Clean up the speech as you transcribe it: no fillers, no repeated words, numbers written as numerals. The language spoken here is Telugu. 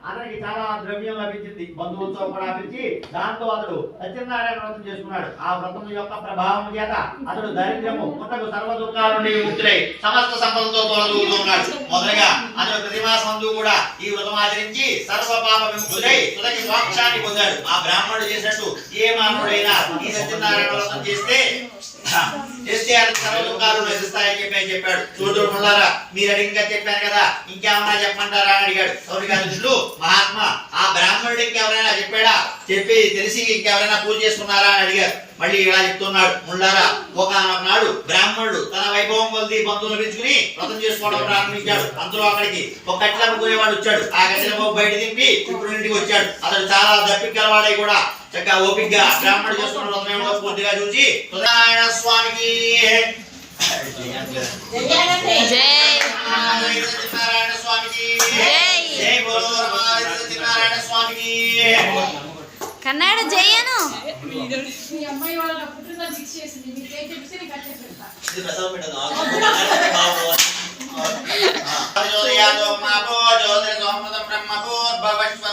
అతనికి చాలా ద్రవ్యం లభించింది, బంధువులతో కూడా పిలిచి దాంతో అతడు సత్యనారాయణ వ్రతం చేసుకున్నాడు. ఆ వ్రతం యొక్క ప్రభావం చేత అతడు దరిద్రము పుట్టకు సర్వ దుఃఖాల నుండి విముక్తుడై సమస్త సంపదలతో తొలగుతున్నాడు. మొదలుగా అతడు ప్రతి మాసమందు కూడా ఈ వ్రతం ఆచరించి సర్వ పాప విముక్తుడై తుదకి మోక్షాన్ని పొందాడు. ఆ బ్రాహ్మణుడు చేసినట్టు ఏ మానవుడైనా ఈ సత్యనారాయణ వ్రతం చేస్తే అతని సర్వ దుఃఖాలు నశిస్తాయని చెప్పాడు. చూడులారా, మీరు అడిగిగా చెప్పాను కదా, ఇంకేమన్నా చెప్పమంటారా అని అడిగాడు. సౌరికాదుడు, మహాత్మా ఆ బ్రాహ్మణుడు ఇంకెవరైనా చెప్పాడా? చెప్పి తెలిసి ఇంకెవరైనా పూజ చేసుకున్నారా అని అడిగారు. మళ్ళీ ఇలా చెప్తున్నాడు, ముళ్ళారా, ఒకనాడు బ్రాహ్మణుడు తన వైభవం కొద్ది బంధువులు పెంచుకుని వ్రతం చేసుకోవడం ప్రారంభించాడు. అందులో అక్కడికి ఒక కట్టెల అమ్ముకునేవాడు వచ్చాడు. ఆ కట్టెల బయట దింపి ఇప్పుడు ఇంటికి వచ్చాడు. అతడు చాలా దప్పికలవాడై కూడా చక్కగా ఓపికగా బ్రాహ్మణుడు చేస్తున్న వ్రతమేమో పూర్తిగా చూసి సత్యనారాయణ స్వామికి సత్యనారాయణ స్వామికి జై బోలో సత్యనారాయణ స్వామికి కన్నడ జయను అమ్మాయి వాళ్ళ పుట్టిన శిక్ష చేసింది. మీకు ఏం చెప్తే నీకు అట్టే పెడతా. ఇది ప్రసవం పెట్టదు. జ్యోతియాదో మాపో జ్యోతిర సోమృతం బ్రహ్మభూర్భవశ్వ